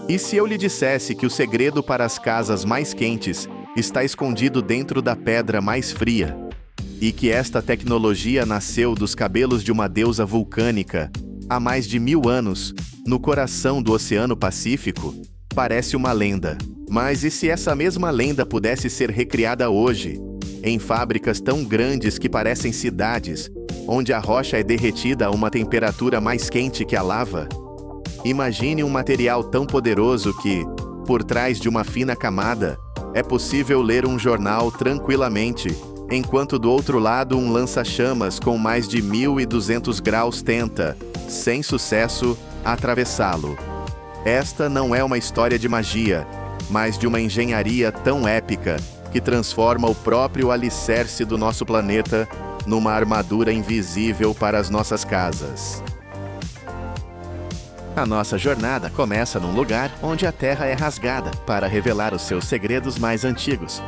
E se eu lhe dissesse que o segredo para as casas mais quentes está escondido dentro da pedra mais fria? E que esta tecnologia nasceu dos cabelos de uma deusa vulcânica há mais de 1000 anos, no coração do Oceano Pacífico? Parece uma lenda. Mas e se essa mesma lenda pudesse ser recriada hoje, em fábricas tão grandes que parecem cidades, onde a rocha é derretida a uma temperatura mais quente que a lava? Imagine um material tão poderoso que, por trás de uma fina camada, é possível ler um jornal tranquilamente, enquanto do outro lado um lança-chamas com mais de 1200 graus tenta, sem sucesso, atravessá-lo. Esta não é uma história de magia, mas de uma engenharia tão épica que transforma o próprio alicerce do nosso planeta numa armadura invisível para as nossas casas. A nossa jornada começa num lugar onde a terra é rasgada para revelar os seus segredos mais antigos: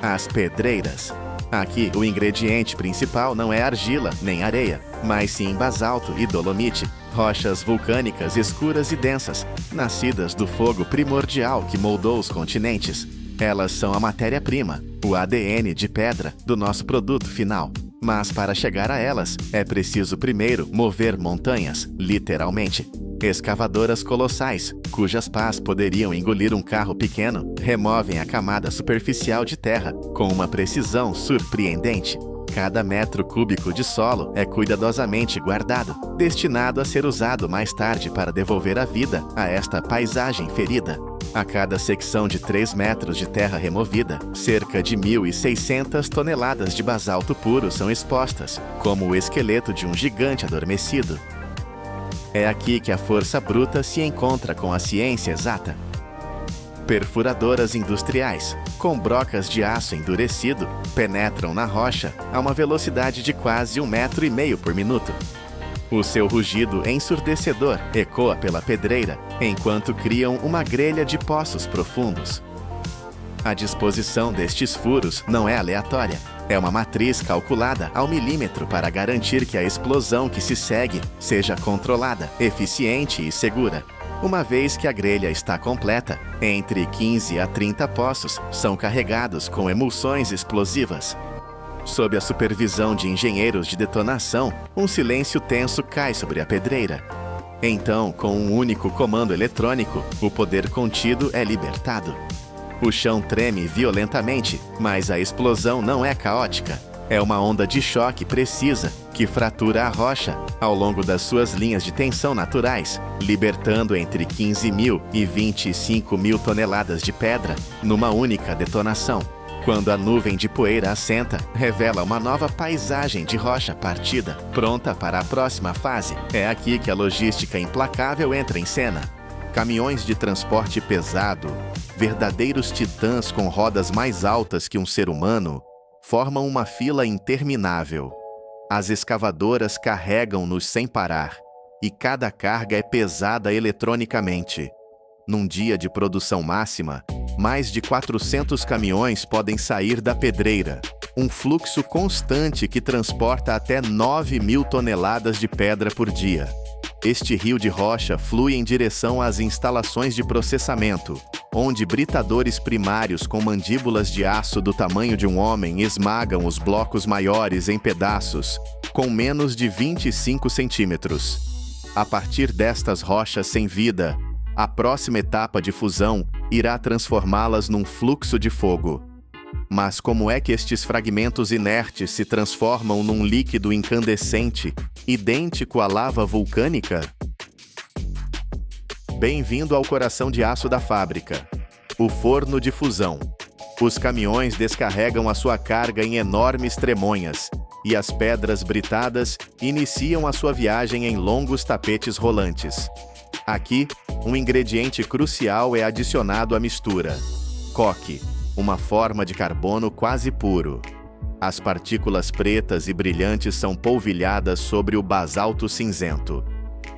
as pedreiras. Aqui, o ingrediente principal não é argila nem areia, mas sim basalto e dolomite, rochas vulcânicas escuras e densas, nascidas do fogo primordial que moldou os continentes. Elas são a matéria-prima, o ADN de pedra do nosso produto final. Mas para chegar a elas, é preciso primeiro mover montanhas, literalmente. Escavadoras colossais, cujas pás poderiam engolir um carro pequeno, removem a camada superficial de terra com uma precisão surpreendente. Cada metro cúbico de solo é cuidadosamente guardado, destinado a ser usado mais tarde para devolver a vida a esta paisagem ferida. A cada secção de 3 metros de terra removida, cerca de 1.600 toneladas de basalto puro são expostas, como o esqueleto de um gigante adormecido. É aqui que a força bruta se encontra com a ciência exata. Perfuradoras industriais, com brocas de aço endurecido, penetram na rocha a uma velocidade de quase 1,5 metro por minuto. O seu rugido ensurdecedor ecoa pela pedreira, enquanto criam uma grelha de poços profundos. A disposição destes furos não é aleatória. É uma matriz calculada ao milímetro para garantir que a explosão que se segue seja controlada, eficiente e segura. Uma vez que a grelha está completa, entre 15 a 30 poços são carregados com emulsões explosivas. Sob a supervisão de engenheiros de detonação, um silêncio tenso cai sobre a pedreira. Então, com um único comando eletrônico, o poder contido é libertado. O chão treme violentamente, mas a explosão não é caótica. É uma onda de choque precisa que fratura a rocha ao longo das suas linhas de tensão naturais, libertando entre 15.000 e 25.000 toneladas de pedra numa única detonação. Quando a nuvem de poeira assenta, revela uma nova paisagem de rocha partida, pronta para a próxima fase. É aqui que a logística implacável entra em cena. Caminhões de transporte pesado, verdadeiros titãs com rodas mais altas que um ser humano, formam uma fila interminável. As escavadoras carregam-nos sem parar, e cada carga é pesada eletronicamente. Num dia de produção máxima, mais de 400 caminhões podem sair da pedreira, um fluxo constante que transporta até 9.000 toneladas de pedra por dia. Este rio de rocha flui em direção às instalações de processamento, onde britadores primários com mandíbulas de aço do tamanho de um homem esmagam os blocos maiores em pedaços, com menos de 25 centímetros. A partir destas rochas sem vida, a próxima etapa de fusão irá transformá-las num fluxo de fogo. Mas como é que estes fragmentos inertes se transformam num líquido incandescente, idêntico à lava vulcânica? Bem-vindo ao coração de aço da fábrica, o forno de fusão. Os caminhões descarregam a sua carga em enormes tremonhas, e as pedras britadas iniciam a sua viagem em longos tapetes rolantes. Aqui, um ingrediente crucial é adicionado à mistura: coque, uma forma de carbono quase puro. As partículas pretas e brilhantes são polvilhadas sobre o basalto cinzento.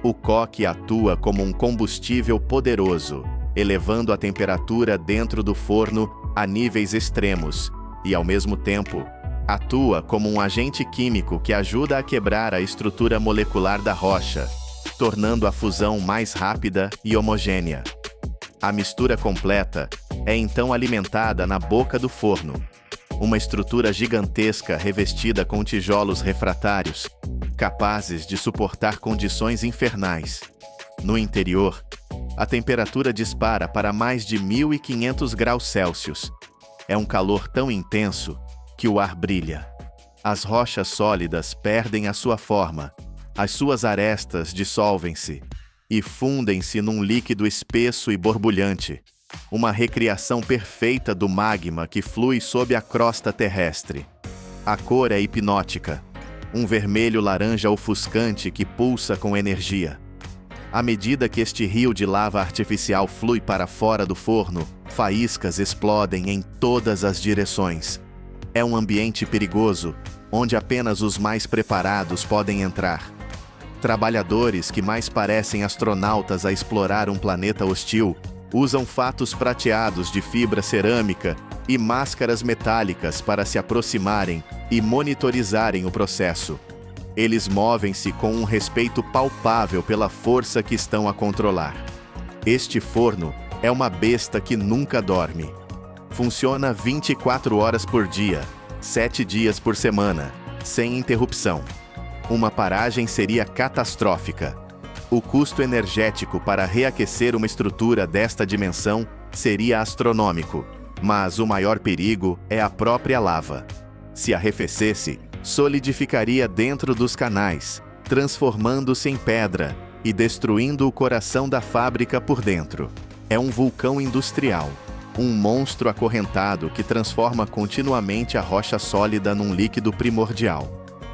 O coque atua como um combustível poderoso, elevando a temperatura dentro do forno a níveis extremos, e, ao mesmo tempo, atua como um agente químico que ajuda a quebrar a estrutura molecular da rocha, tornando a fusão mais rápida e homogênea. A mistura completa é então alimentada na boca do forno, uma estrutura gigantesca revestida com tijolos refratários, capazes de suportar condições infernais. No interior, a temperatura dispara para mais de 1500 graus Celsius. É um calor tão intenso que o ar brilha. As rochas sólidas perdem a sua forma, as suas arestas dissolvem-se e fundem-se num líquido espesso e borbulhante, uma recriação perfeita do magma que flui sob a crosta terrestre. A cor é hipnótica, um vermelho laranja ofuscante que pulsa com energia. À medida que este rio de lava artificial flui para fora do forno, faíscas explodem em todas as direções. É um ambiente perigoso, onde apenas os mais preparados podem entrar. Trabalhadores que mais parecem astronautas a explorar um planeta hostil usam fatos prateados de fibra cerâmica e máscaras metálicas para se aproximarem e monitorizarem o processo. Eles movem-se com um respeito palpável pela força que estão a controlar. Este forno é uma besta que nunca dorme. Funciona 24 horas por dia, 7 dias por semana, sem interrupção. Uma paragem seria catastrófica. O custo energético para reaquecer uma estrutura desta dimensão seria astronômico, mas o maior perigo é a própria lava. Se arrefecesse, solidificaria dentro dos canais, transformando-se em pedra e destruindo o coração da fábrica por dentro. É um vulcão industrial, um monstro acorrentado que transforma continuamente a rocha sólida num líquido primordial.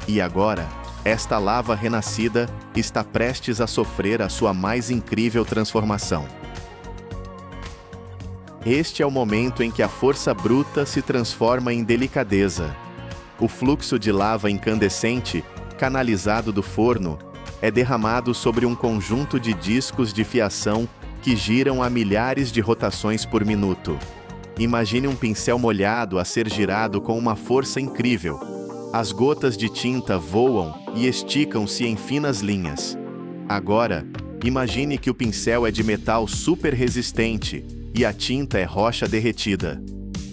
E agora, esta lava renascida está prestes a sofrer a sua mais incrível transformação. Este é o momento em que a força bruta se transforma em delicadeza. O fluxo de lava incandescente, canalizado do forno, é derramado sobre um conjunto de discos de fiação que giram a milhares de rotações por minuto. Imagine um pincel molhado a ser girado com uma força incrível. As gotas de tinta voam e esticam-se em finas linhas. Agora, imagine que o pincel é de metal super resistente e a tinta é rocha derretida.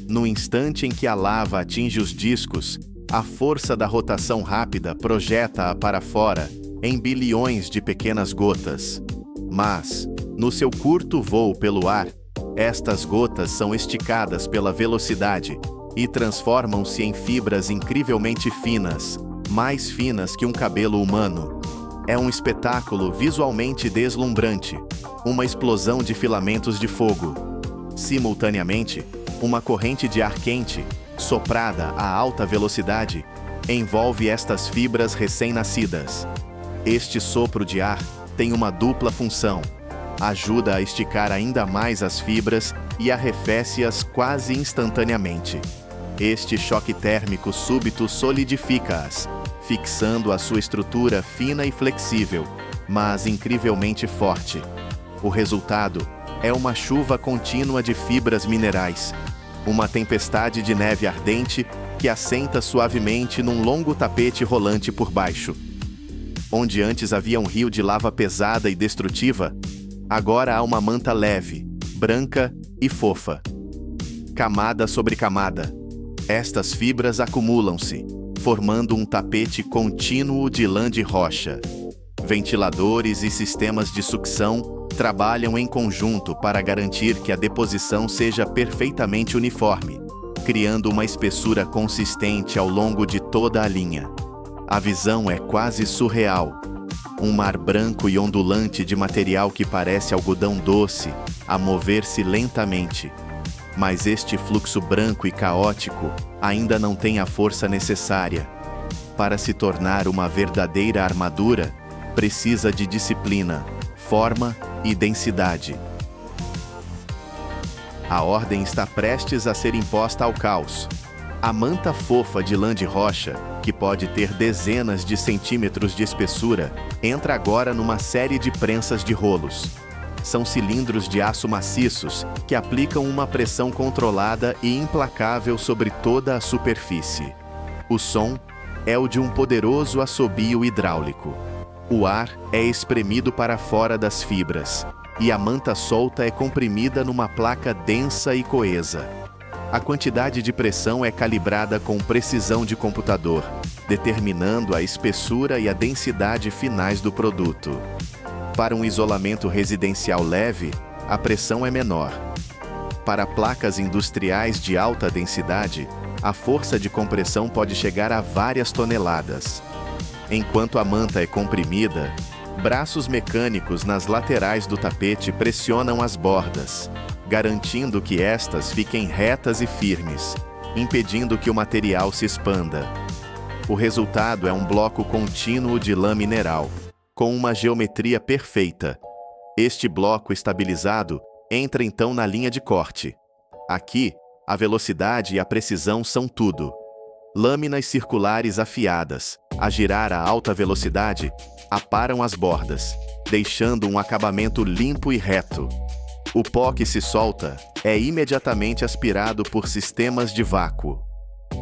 No instante em que a lava atinge os discos, a força da rotação rápida projeta-a para fora em bilhões de pequenas gotas. Mas, no seu curto voo pelo ar, estas gotas são esticadas pela velocidade e transformam-se em fibras incrivelmente finas, mais finas que um cabelo humano. É um espetáculo visualmente deslumbrante, uma explosão de filamentos de fogo. Simultaneamente, uma corrente de ar quente, soprada a alta velocidade, envolve estas fibras recém-nascidas. Este sopro de ar tem uma dupla função. Ajuda a esticar ainda mais as fibras e arrefece-as quase instantaneamente. Este choque térmico súbito solidifica-as, fixando a sua estrutura fina e flexível, mas incrivelmente forte. O resultado é uma chuva contínua de fibras minerais, uma tempestade de neve ardente que assenta suavemente num longo tapete rolante por baixo. Onde antes havia um rio de lava pesada e destrutiva, agora há uma manta leve, branca e fofa. Camada sobre camada. Estas fibras acumulam-se, formando um tapete contínuo de lã de rocha. Ventiladores e sistemas de sucção trabalham em conjunto para garantir que a deposição seja perfeitamente uniforme, criando uma espessura consistente ao longo de toda a linha. A visão é quase surreal. Um mar branco e ondulante de material que parece algodão doce, a mover-se lentamente. Mas este fluxo branco e caótico ainda não tem a força necessária. Para se tornar uma verdadeira armadura, precisa de disciplina, forma e densidade. A ordem está prestes a ser imposta ao caos. A manta fofa de lã de rocha, que pode ter dezenas de centímetros de espessura, entra agora numa série de prensas de rolos. São cilindros de aço maciços que aplicam uma pressão controlada e implacável sobre toda a superfície. O som é o de um poderoso assobio hidráulico. O ar é espremido para fora das fibras, e a manta solta é comprimida numa placa densa e coesa. A quantidade de pressão é calibrada com precisão de computador, determinando a espessura e a densidade finais do produto. Para um isolamento residencial leve, a pressão é menor. Para placas industriais de alta densidade, a força de compressão pode chegar a várias toneladas. Enquanto a manta é comprimida, braços mecânicos nas laterais do tapete pressionam as bordas, garantindo que estas fiquem retas e firmes, impedindo que o material se expanda. O resultado é um bloco contínuo de lã mineral, com uma geometria perfeita. Este bloco estabilizado entra então na linha de corte. Aqui, a velocidade e a precisão são tudo. Lâminas circulares afiadas, a girar a alta velocidade, aparam as bordas, deixando um acabamento limpo e reto. O pó que se solta é imediatamente aspirado por sistemas de vácuo.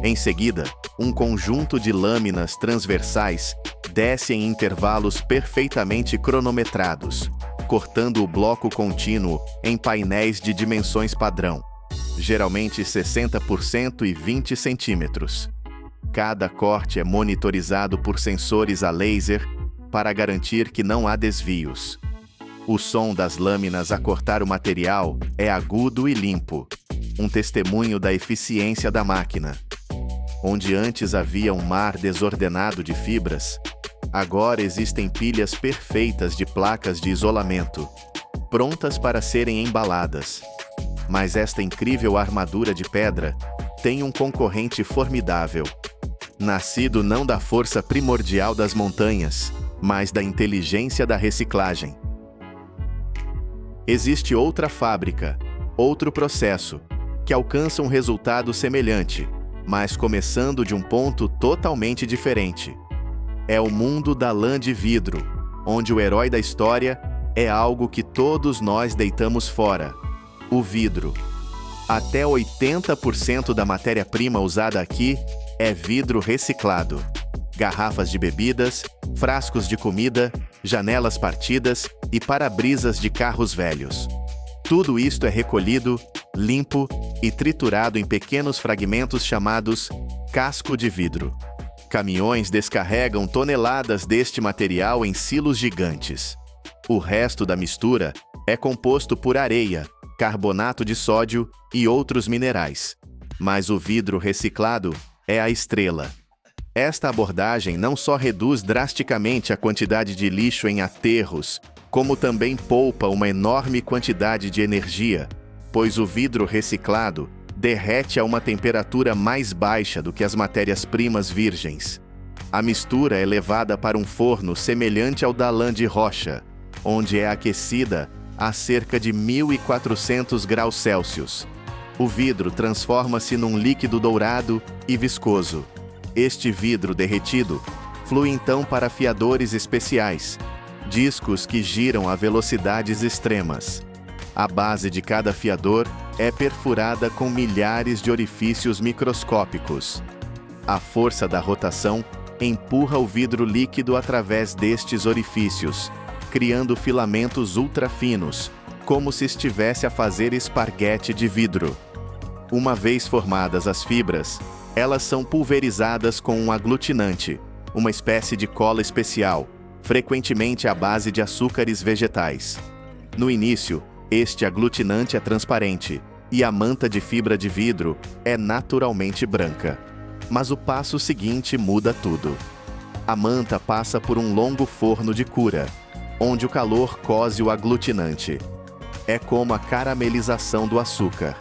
Em seguida, um conjunto de lâminas transversais desce em intervalos perfeitamente cronometrados, cortando o bloco contínuo em painéis de dimensões padrão, geralmente 60 por 120 centímetros. Cada corte é monitorizado por sensores a laser para garantir que não há desvios. O som das lâminas a cortar o material é agudo e limpo, um testemunho da eficiência da máquina. Onde antes havia um mar desordenado de fibras, agora existem pilhas perfeitas de placas de isolamento, prontas para serem embaladas. Mas esta incrível armadura de pedra tem um concorrente formidável. Nascido não da força primordial das montanhas, mas da inteligência da reciclagem. Existe outra fábrica, outro processo, que alcança um resultado semelhante, mas começando de um ponto totalmente diferente. É o mundo da lã de vidro, onde o herói da história é algo que todos nós deitamos fora: o vidro. Até 80% da matéria-prima usada aqui é vidro reciclado. Garrafas de bebidas, frascos de comida, janelas partidas e para-brisas de carros velhos. Tudo isto é recolhido, limpo e triturado em pequenos fragmentos chamados casco de vidro. Caminhões descarregam toneladas deste material em silos gigantes. O resto da mistura é composto por areia, carbonato de sódio e outros minerais. Mas o vidro reciclado é a estrela. Esta abordagem não só reduz drasticamente a quantidade de lixo em aterros, como também poupa uma enorme quantidade de energia, pois o vidro reciclado derrete a uma temperatura mais baixa do que as matérias-primas virgens. A mistura é levada para um forno semelhante ao da lã de rocha, onde é aquecida a cerca de 1.400 graus Celsius. O vidro transforma-se num líquido dourado e viscoso. Este vidro derretido flui então para afiadores especiais, discos que giram a velocidades extremas. A base de cada afiador é perfurada com milhares de orifícios microscópicos. A força da rotação empurra o vidro líquido através destes orifícios, criando filamentos ultrafinos, como se estivesse a fazer esparguete de vidro. Uma vez formadas as fibras, elas são pulverizadas com um aglutinante, uma espécie de cola especial, frequentemente à base de açúcares vegetais. No início, este aglutinante é transparente, e a manta de fibra de vidro é naturalmente branca. Mas o passo seguinte muda tudo. A manta passa por um longo forno de cura, onde o calor coze o aglutinante. É como a caramelização do açúcar.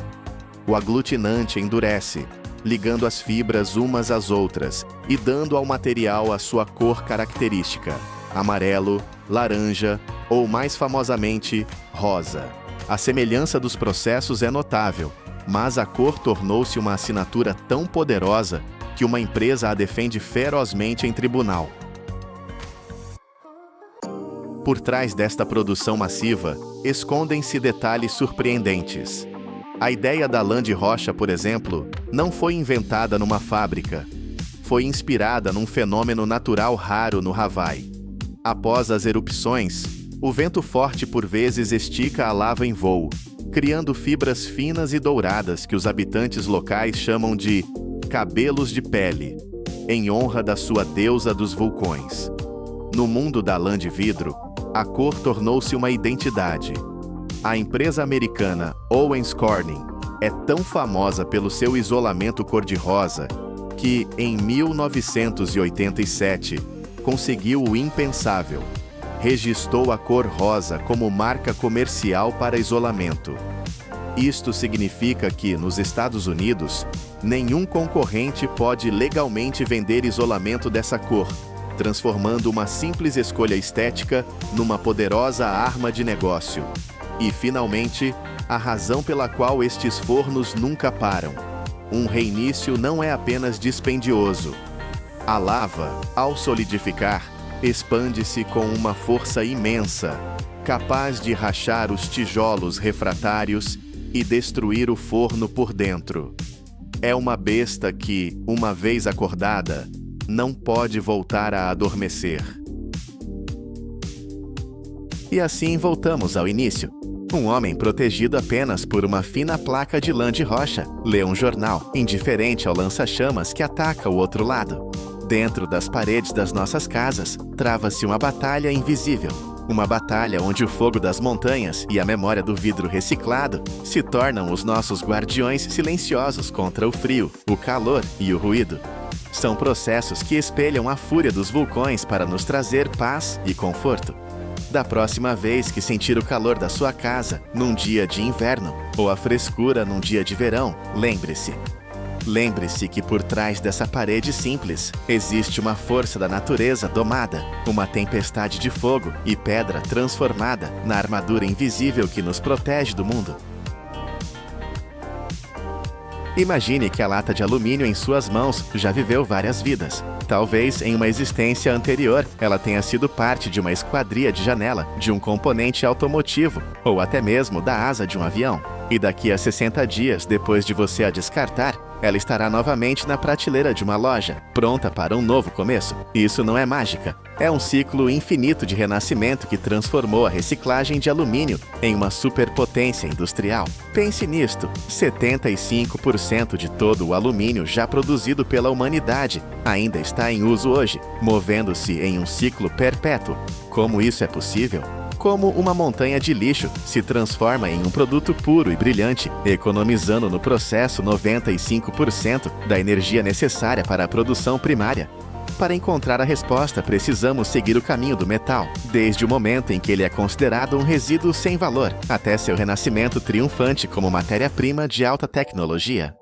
O aglutinante endurece, ligando as fibras umas às outras e dando ao material a sua cor característica: amarelo, laranja ou, mais famosamente, rosa. A semelhança dos processos é notável, mas a cor tornou-se uma assinatura tão poderosa que uma empresa a defende ferozmente em tribunal. Por trás desta produção massiva, escondem-se detalhes surpreendentes. A ideia da lã de rocha, por exemplo, não foi inventada numa fábrica. Foi inspirada num fenômeno natural raro no Hawaii. Após as erupções, O vento forte por vezes estica a lava em voo, criando fibras finas e douradas que os habitantes locais chamam de cabelos de pele, em honra da sua deusa dos vulcões. No mundo da lã de vidro, a cor tornou-se uma identidade. A empresa americana Owens Corning é tão famosa pelo seu isolamento cor-de-rosa que, em 1987, conseguiu o impensável. Registrou a cor rosa como marca comercial para isolamento. Isto significa que, nos Estados Unidos, nenhum concorrente pode legalmente vender isolamento dessa cor, transformando uma simples escolha estética numa poderosa arma de negócio. E, finalmente, a razão pela qual estes fornos nunca param. Um reinício não é apenas dispendioso. A lava, ao solidificar, expande-se com uma força imensa, capaz de rachar os tijolos refratários e destruir o forno por dentro. É uma besta que, uma vez acordada, não pode voltar a adormecer. E assim voltamos ao início. Um homem protegido apenas por uma fina placa de lã de rocha lê um jornal, indiferente ao lança-chamas que ataca o outro lado. Dentro das paredes das nossas casas, trava-se uma batalha invisível. Uma batalha onde o fogo das montanhas e a memória do vidro reciclado se tornam os nossos guardiões silenciosos contra o frio, o calor e o ruído. São processos que espelham a fúria dos vulcões para nos trazer paz e conforto. Da próxima vez que sentir o calor da sua casa num dia de inverno ou a frescura num dia de verão, lembre-se. Lembre-se que por trás dessa parede simples existe uma força da natureza domada, uma tempestade de fogo e pedra transformada na armadura invisível que nos protege do mundo. Imagine que a lata de alumínio em suas mãos já viveu várias vidas. Talvez, em uma existência anterior, ela tenha sido parte de uma esquadria de janela, de um componente automotivo, ou até mesmo da asa de um avião. E daqui a 60 dias, depois de você a descartar, ela estará novamente na prateleira de uma loja, pronta para um novo começo. Isso não é mágica. É um ciclo infinito de renascimento que transformou a reciclagem de alumínio em uma superpotência industrial. Pense nisto: 75% de todo o alumínio já produzido pela humanidade ainda está em uso hoje, movendo-se em um ciclo perpétuo. Como isso é possível? Como uma montanha de lixo se transforma em um produto puro e brilhante, economizando no processo 95% da energia necessária para a produção primária. Para encontrar a resposta, precisamos seguir o caminho do metal, desde o momento em que ele é considerado um resíduo sem valor, até seu renascimento triunfante como matéria-prima de alta tecnologia.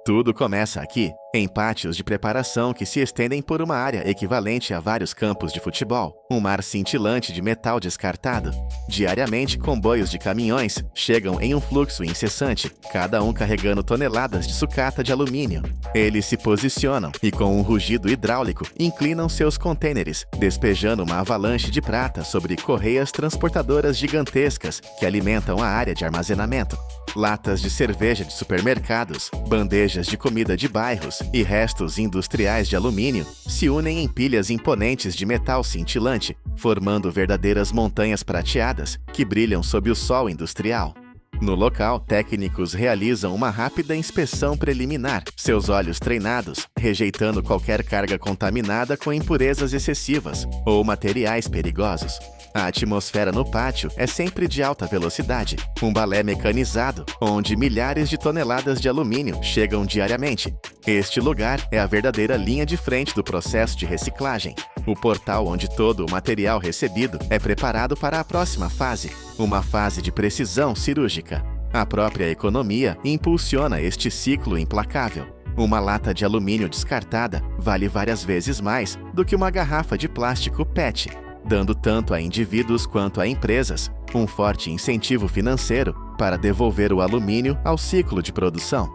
Tudo começa aqui, em pátios de preparação que se estendem por uma área equivalente a vários campos de futebol, um mar cintilante de metal descartado. Diariamente, comboios de caminhões chegam em um fluxo incessante, cada um carregando toneladas de sucata de alumínio. Eles se posicionam e, com um rugido hidráulico, inclinam seus contêineres, despejando uma avalanche de prata sobre correias transportadoras gigantescas que alimentam a área de armazenamento. Latas de cerveja de supermercados, bandejas de comida de bairros e restos industriais de alumínio se unem em pilhas imponentes de metal cintilante, formando verdadeiras montanhas prateadas que brilham sob o sol industrial. No local, técnicos realizam uma rápida inspeção preliminar, seus olhos treinados, rejeitando qualquer carga contaminada com impurezas excessivas ou materiais perigosos. A atmosfera no pátio é sempre de alta velocidade, um balé mecanizado, onde milhares de toneladas de alumínio chegam diariamente. Este lugar é a verdadeira linha de frente do processo de reciclagem, o portal onde todo o material recebido é preparado para a próxima fase, uma fase de precisão cirúrgica. A própria economia impulsiona este ciclo implacável. Uma lata de alumínio descartada vale várias vezes mais do que uma garrafa de plástico PET, dando tanto a indivíduos quanto a empresas um forte incentivo financeiro para devolver o alumínio ao ciclo de produção.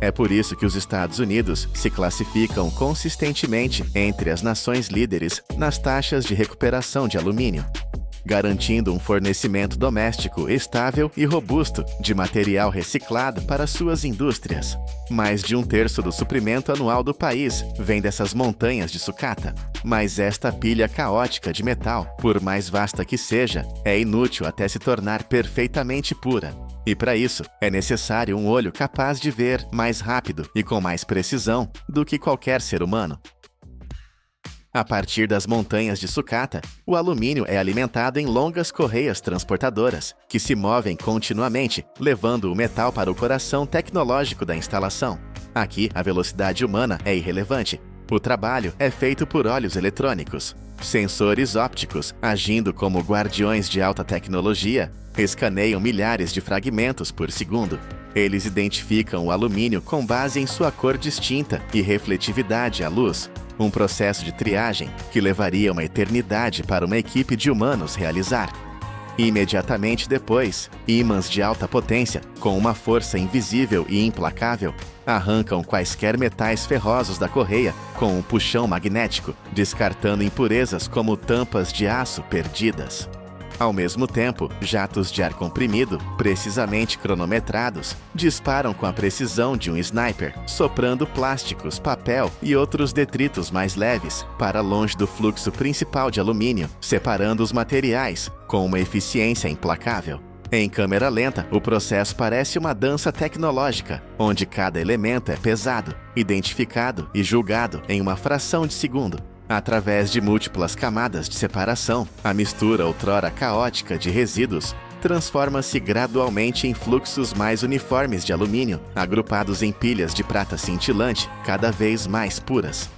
É por isso que os Estados Unidos se classificam consistentemente entre as nações líderes nas taxas de recuperação de alumínio. garantindo um fornecimento doméstico estável e robusto de material reciclado para suas indústrias. Mais de 1/3 do suprimento anual do país vem dessas montanhas de sucata. Mas esta pilha caótica de metal, por mais vasta que seja, é inútil até se tornar perfeitamente pura. E para isso, é necessário um olho capaz de ver mais rápido e com mais precisão do que qualquer ser humano. A partir das montanhas de sucata, o alumínio é alimentado em longas correias transportadoras, que se movem continuamente, levando o metal para o coração tecnológico da instalação. Aqui, a velocidade humana é irrelevante. O trabalho é feito por olhos eletrônicos. Sensores ópticos, agindo como guardiões de alta tecnologia, escaneiam milhares de fragmentos por segundo. Eles identificam o alumínio com base em sua cor distinta e refletividade à luz, um processo de triagem que levaria uma eternidade para uma equipe de humanos realizar. Imediatamente depois, ímãs de alta potência, com uma força invisível e implacável, arrancam quaisquer metais ferrosos da correia com um puxão magnético, descartando impurezas como tampas de aço perdidas. Ao mesmo tempo, jatos de ar comprimido, precisamente cronometrados, disparam com a precisão de um sniper, soprando plásticos, papel e outros detritos mais leves para longe do fluxo principal de alumínio, separando os materiais com uma eficiência implacável. Em câmera lenta, o processo parece uma dança tecnológica, onde cada elemento é pesado, identificado e julgado em uma fração de segundo. Através de múltiplas camadas de separação, a mistura outrora caótica de resíduos transforma-se gradualmente em fluxos mais uniformes de alumínio, agrupados em pilhas de prata cintilante, cada vez mais puras.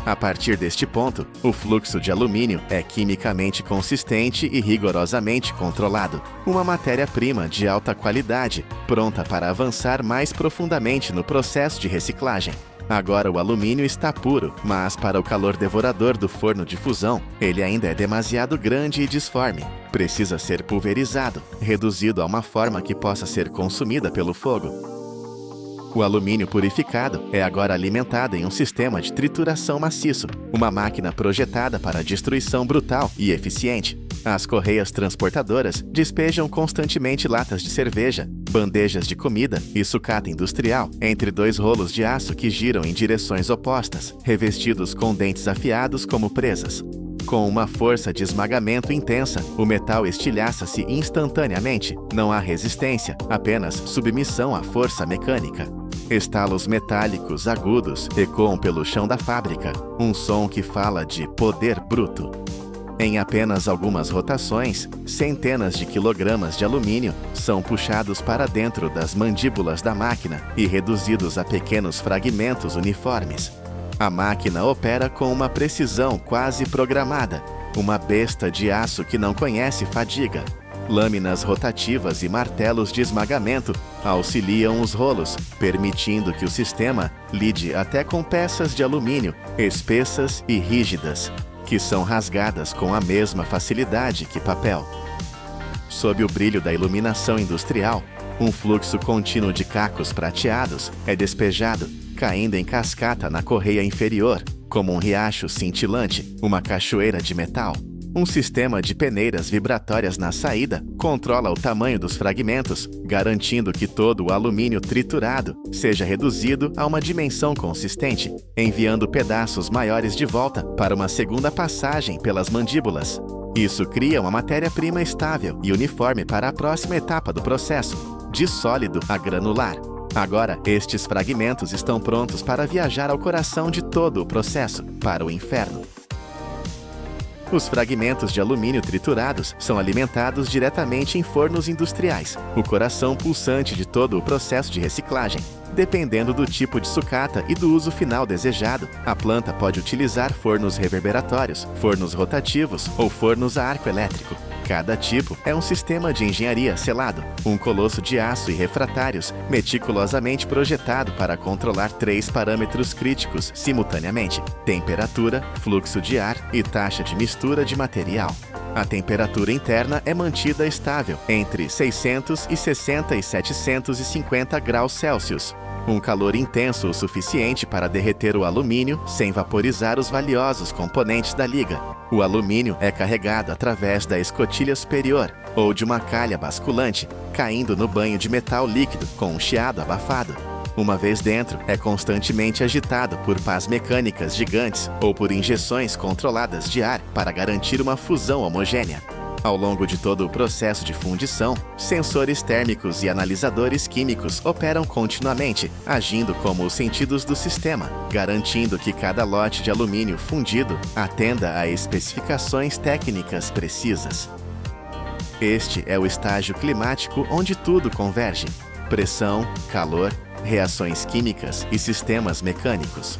A partir deste ponto, o fluxo de alumínio é quimicamente consistente e rigorosamente controlado. Uma matéria-prima de alta qualidade, pronta para avançar mais profundamente no processo de reciclagem. Agora o alumínio está puro, mas para o calor devorador do forno de fusão, ele ainda é demasiado grande e disforme. Precisa ser pulverizado, reduzido a uma forma que possa ser consumida pelo fogo. O alumínio purificado é agora alimentado em um sistema de trituração maciço, uma máquina projetada para destruição brutal e eficiente. As correias transportadoras despejam constantemente latas de cerveja, bandejas de comida e sucata industrial entre dois rolos de aço que giram em direções opostas, revestidos com dentes afiados como presas. Com uma força de esmagamento intensa, o metal estilhaça-se instantaneamente. Não há resistência, apenas submissão à força mecânica. Estalos metálicos agudos ecoam pelo chão da fábrica, um som que fala de poder bruto. Em apenas algumas rotações, centenas de quilogramas de alumínio são puxados para dentro das mandíbulas da máquina e reduzidos a pequenos fragmentos uniformes. A máquina opera com uma precisão quase programada, uma besta de aço que não conhece fadiga. Lâminas rotativas e martelos de esmagamento auxiliam os rolos, permitindo que o sistema lide até com peças de alumínio espessas e rígidas, que são rasgadas com a mesma facilidade que papel. Sob o brilho da iluminação industrial, um fluxo contínuo de cacos prateados é despejado, caindo em cascata na correia inferior, como um riacho cintilante, uma cachoeira de metal. Um sistema de peneiras vibratórias na saída controla o tamanho dos fragmentos, garantindo que todo o alumínio triturado seja reduzido a uma dimensão consistente, enviando pedaços maiores de volta para uma segunda passagem pelas mandíbulas. Isso cria uma matéria-prima estável e uniforme para a próxima etapa do processo, de sólido a granular. Agora, estes fragmentos estão prontos para viajar ao coração de todo o processo, para o inferno. Os fragmentos de alumínio triturados são alimentados diretamente em fornos industriais, o coração pulsante de todo o processo de reciclagem. Dependendo do tipo de sucata e do uso final desejado, a planta pode utilizar fornos reverberatórios, fornos rotativos ou fornos a arco elétrico. Cada tipo é um sistema de engenharia selado, um colosso de aço e refratários meticulosamente projetado para controlar 3 parâmetros críticos simultaneamente: temperatura, fluxo de ar e taxa de mistura de material. A temperatura interna é mantida estável entre 660 e 750 graus Celsius. Um calor intenso o suficiente para derreter o alumínio sem vaporizar os valiosos componentes da liga. O alumínio é carregado através da escotilha superior ou de uma calha basculante, caindo no banho de metal líquido com um chiado abafado. Uma vez dentro, é constantemente agitado por pás mecânicas gigantes ou por injeções controladas de ar para garantir uma fusão homogênea. Ao longo de todo o processo de fundição, sensores térmicos e analisadores químicos operam continuamente, agindo como os sentidos do sistema, garantindo que cada lote de alumínio fundido atenda a especificações técnicas precisas. Este é o estágio climático onde tudo converge: pressão, calor, reações químicas e sistemas mecânicos.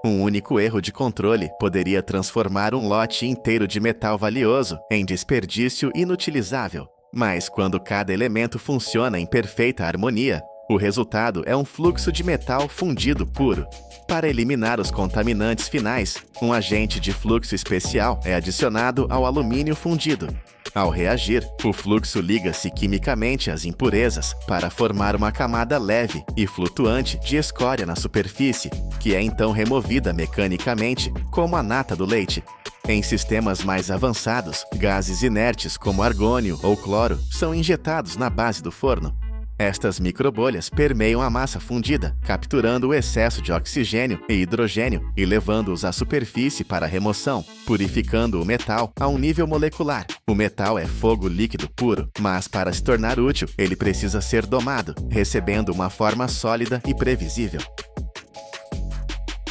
Um único erro de controle poderia transformar um lote inteiro de metal valioso em desperdício inutilizável. Mas quando cada elemento funciona em perfeita harmonia, o resultado é um fluxo de metal fundido puro. Para eliminar os contaminantes finais, um agente de fluxo especial é adicionado ao alumínio fundido. Ao reagir, o fluxo liga-se quimicamente às impurezas para formar uma camada leve e flutuante de escória na superfície, que é então removida mecanicamente, como a nata do leite. Em sistemas mais avançados, gases inertes como argônio ou cloro são injetados na base do forno. Estas microbolhas permeiam a massa fundida, capturando o excesso de oxigênio e hidrogênio e levando-os à superfície para remoção, purificando o metal a um nível molecular. O metal é fogo líquido puro, mas para se tornar útil, ele precisa ser domado, recebendo uma forma sólida e previsível.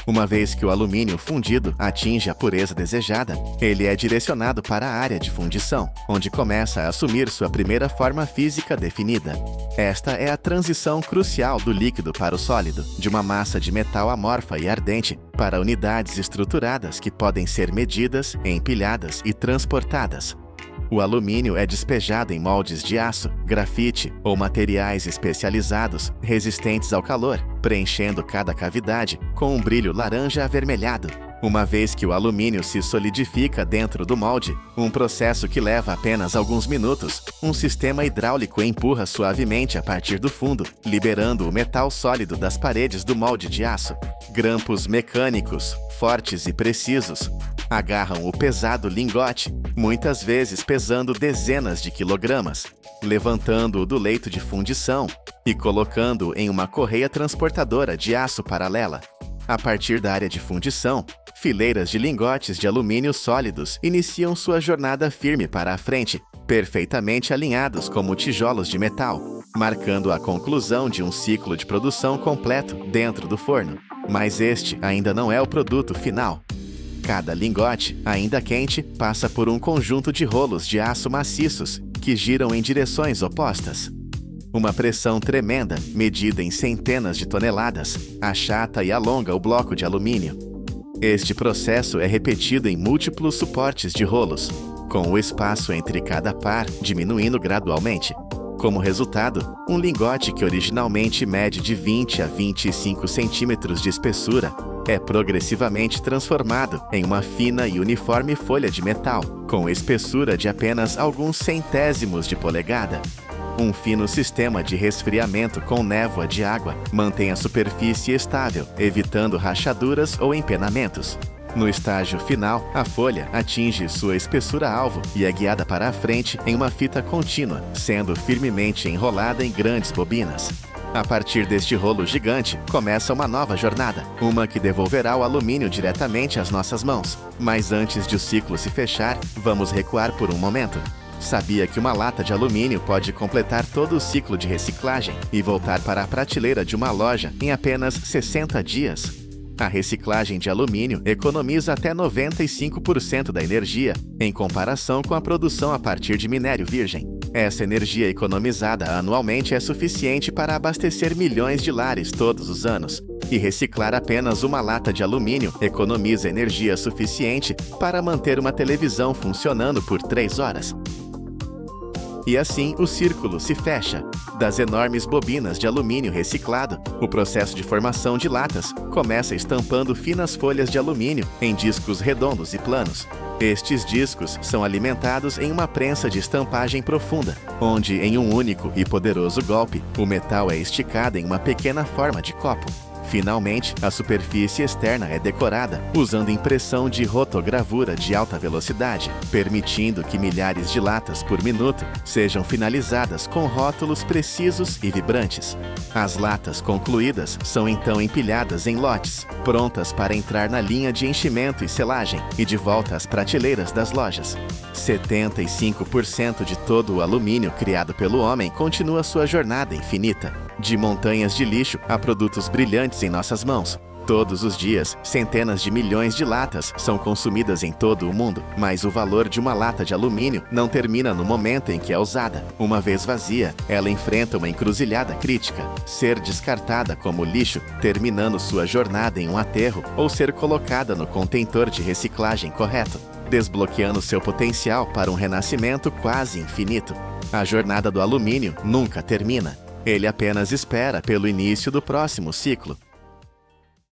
Uma vez que o alumínio fundido atinge a pureza desejada, ele é direcionado para a área de fundição, onde começa a assumir sua primeira forma física definida. Esta é a transição crucial do líquido para o sólido, de uma massa de metal amorfa e ardente para unidades estruturadas que podem ser medidas, empilhadas e transportadas. O alumínio é despejado em moldes de aço, grafite ou materiais especializados resistentes ao calor, preenchendo cada cavidade com um brilho laranja avermelhado. Uma vez que o alumínio se solidifica dentro do molde, um processo que leva apenas alguns minutos, um sistema hidráulico empurra suavemente a partir do fundo, liberando o metal sólido das paredes do molde de aço. Grampos mecânicos, fortes e precisos, agarram o pesado lingote, muitas vezes pesando dezenas de quilogramas, levantando-o do leito de fundição e colocando-o em uma correia transportadora de aço paralela. A partir da área de fundição, fileiras de lingotes de alumínio sólidos iniciam sua jornada firme para a frente, perfeitamente alinhados como tijolos de metal, marcando a conclusão de um ciclo de produção completo dentro do forno. Mas este ainda não é o produto final. Cada lingote, ainda quente, passa por um conjunto de rolos de aço maciços que giram em direções opostas. Uma pressão tremenda, medida em centenas de toneladas, achata e alonga o bloco de alumínio. Este processo é repetido em múltiplos suportes de rolos, com o espaço entre cada par diminuindo gradualmente. Como resultado, um lingote que originalmente mede de 20 a 25 centímetros de espessura é progressivamente transformado em uma fina e uniforme folha de metal, com espessura de apenas alguns centésimos de polegada. Um fino sistema de resfriamento com névoa de água mantém a superfície estável, evitando rachaduras ou empenamentos. No estágio final, a folha atinge sua espessura-alvo e é guiada para a frente em uma fita contínua, sendo firmemente enrolada em grandes bobinas. A partir deste rolo gigante, começa uma nova jornada, uma que devolverá o alumínio diretamente às nossas mãos. Mas antes de o ciclo se fechar, vamos recuar por um momento. Sabia que uma lata de alumínio pode completar todo o ciclo de reciclagem e voltar para a prateleira de uma loja em apenas 60 dias? A reciclagem de alumínio economiza até 95% da energia, em comparação com a produção a partir de minério virgem. Essa energia economizada anualmente é suficiente para abastecer milhões de lares todos os anos. E reciclar apenas uma lata de alumínio economiza energia suficiente para manter uma televisão funcionando por 3 horas. E assim o círculo se fecha. Das enormes bobinas de alumínio reciclado, o processo de formação de latas começa estampando finas folhas de alumínio em discos redondos e planos. Estes discos são alimentados em uma prensa de estampagem profunda, onde, em um único e poderoso golpe, o metal é esticado em uma pequena forma de copo. Finalmente, a superfície externa é decorada usando impressão de rotogravura de alta velocidade, permitindo que milhares de latas por minuto sejam finalizadas com rótulos precisos e vibrantes. As latas concluídas são então empilhadas em lotes, prontas para entrar na linha de enchimento e selagem e de volta às prateleiras das lojas. 75% de todo o alumínio criado pelo homem continua sua jornada infinita, de montanhas de lixo a produtos brilhantes em nossas mãos. Todos os dias, centenas de milhões de latas são consumidas em todo o mundo, mas o valor de uma lata de alumínio não termina no momento em que é usada. Uma vez vazia, ela enfrenta uma encruzilhada crítica: ser descartada como lixo, terminando sua jornada em um aterro, ou ser colocada no contentor de reciclagem correto, desbloqueando seu potencial para um renascimento quase infinito. A jornada do alumínio nunca termina. Ele apenas espera pelo início do próximo ciclo.